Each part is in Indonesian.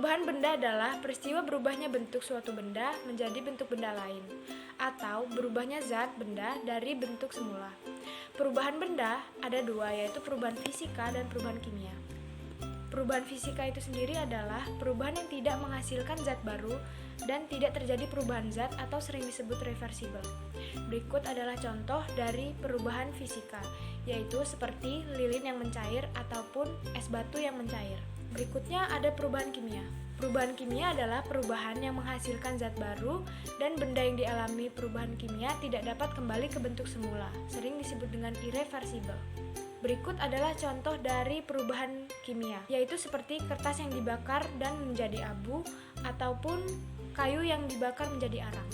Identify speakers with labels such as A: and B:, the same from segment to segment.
A: Perubahan benda adalah peristiwa berubahnya bentuk suatu benda menjadi bentuk benda lain, atau berubahnya zat benda dari bentuk semula. Perubahan benda ada dua, yaitu perubahan fisika dan perubahan kimia. Perubahan fisika itu sendiri adalah perubahan yang tidak menghasilkan zat baru dan tidak terjadi perubahan zat atau sering disebut reversibel. Berikut adalah contoh dari perubahan fisika, yaitu seperti lilin yang mencair ataupun es batu yang mencair. Berikutnya ada perubahan kimia. Perubahan kimia adalah perubahan yang menghasilkan zat baru dan benda yang dialami perubahan kimia tidak dapat kembali ke bentuk semula, sering disebut dengan irreversibel. Berikut adalah contoh dari perubahan kimia, yaitu seperti kertas yang dibakar dan menjadi abu ataupun kayu yang dibakar menjadi arang.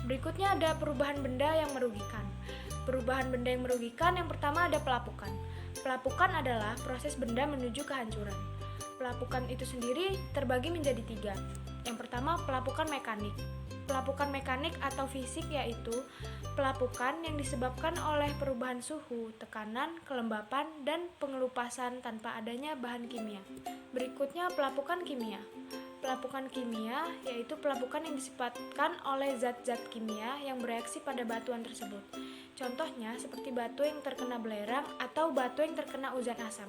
A: Berikutnya ada perubahan benda yang merugikan. Perubahan benda yang merugikan yang pertama ada pelapukan. Pelapukan adalah proses benda menuju kehancuran. Pelapukan itu sendiri terbagi menjadi tiga. Yang pertama, pelapukan mekanik. Pelapukan mekanik atau fisik yaitu pelapukan yang disebabkan oleh perubahan suhu, tekanan, kelembapan, dan pengelupasan tanpa adanya bahan kimia. Berikutnya, pelapukan kimia. Pelapukan kimia yaitu pelapukan yang disebabkan oleh zat-zat kimia yang bereaksi pada batuan tersebut. Contohnya seperti batu yang terkena belerang atau batu yang terkena hujan asam.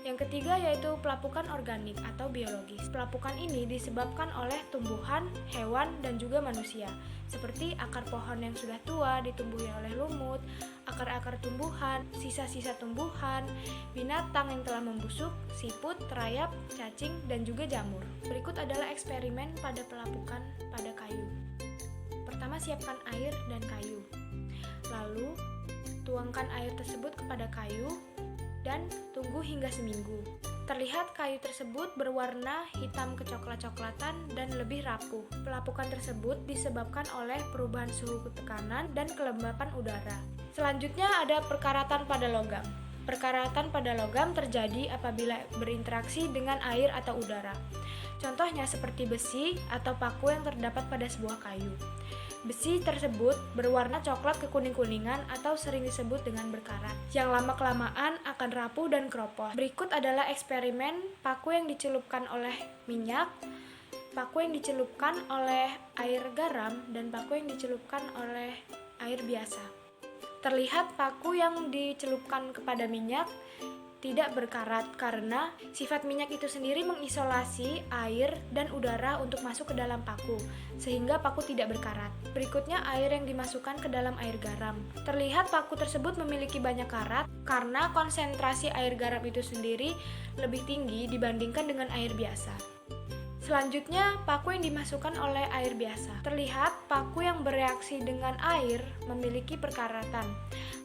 A: Yang ketiga yaitu pelapukan organik atau biologis. Pelapukan ini disebabkan oleh tumbuhan, hewan, dan juga manusia, seperti akar pohon yang sudah tua ditumbuhi oleh lumut, akar-akar tumbuhan, sisa-sisa tumbuhan, binatang yang telah membusuk, siput, rayap, cacing, dan juga jamur. Berikut adalah eksperimen pada pelapukan pada kayu. Pertama, siapkan air dan kayu. Lalu, tuangkan air tersebut kepada kayu dan tunggu hingga seminggu. Terlihat kayu tersebut berwarna hitam kecoklat-coklatan dan lebih rapuh. Pelapukan tersebut disebabkan oleh perubahan suhu tekanan dan kelembapan udara. Selanjutnya ada perkaratan pada logam. Perkaratan pada logam terjadi apabila berinteraksi dengan air atau udara. Contohnya seperti besi atau paku yang terdapat pada sebuah kayu. Besi tersebut berwarna coklat kekuning-kuningan atau sering disebut dengan berkarat, yang lama-kelamaan akan rapuh dan keropos. Berikut adalah eksperimen paku yang dicelupkan oleh minyak, paku yang dicelupkan oleh air garam, dan paku yang dicelupkan oleh air biasa. Terlihat paku yang dicelupkan kepada minyak tidak berkarat karena sifat minyak itu sendiri mengisolasi air dan udara untuk masuk ke dalam paku, sehingga paku tidak berkarat. Berikutnya air yang dimasukkan ke dalam air garam. Terlihat paku tersebut memiliki banyak karat karena konsentrasi air garam itu sendiri lebih tinggi dibandingkan dengan air biasa. Selanjutnya, paku yang dimasukkan oleh air biasa. Terlihat paku yang bereaksi dengan air memiliki perkaratan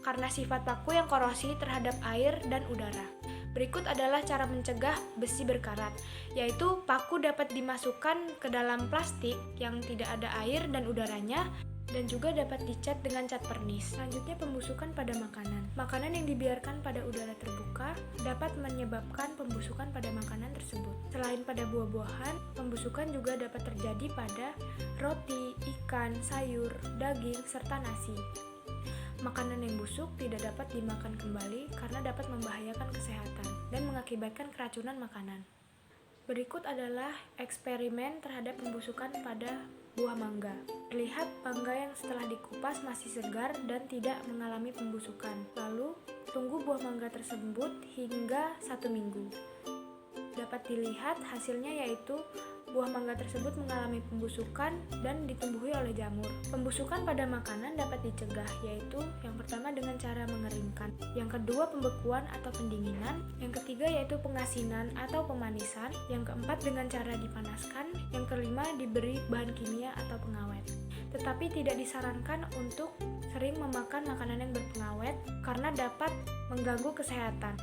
A: karena sifat paku yang korosi terhadap air dan udara. Berikut adalah cara mencegah besi berkarat, yaitu paku dapat dimasukkan ke dalam plastik yang tidak ada air dan udaranya, dan juga dapat dicat dengan cat pernis. Selanjutnya, pembusukan pada makanan. Makanan yang dibiarkan pada udara terbuka dapat menyebabkan pembusukan pada makanan tersebut. Selain pada buah-buahan, pembusukan juga dapat terjadi pada roti, ikan, sayur, daging, serta nasi. Makanan yang busuk tidak dapat dimakan kembali karena dapat membahayakan kesehatan dan mengakibatkan keracunan makanan. Berikut adalah eksperimen terhadap pembusukan pada buah mangga. Lihat mangga yang setelah dikupas masih segar dan tidak mengalami pembusukan. Lalu, tunggu buah mangga tersebut hingga 1 minggu. Dapat dilihat hasilnya yaitu buah mangga tersebut mengalami pembusukan dan ditumbuhi oleh jamur. Pembusukan pada makanan dapat dicegah, yaitu yang pertama dengan cara mengeringkan, yang kedua pembekuan atau pendinginan, yang ketiga yaitu pengasinan atau pemanisan, yang keempat dengan cara dipanaskan, yang kelima diberi bahan kimia atau pengawet. Tetapi tidak disarankan untuk sering memakan makanan yang berpengawet karena dapat mengganggu kesehatan.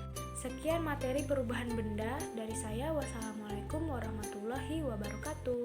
A: Sekian materi perubahan benda dari saya. Wassalamualaikum warahmatullahi wabarakatuh.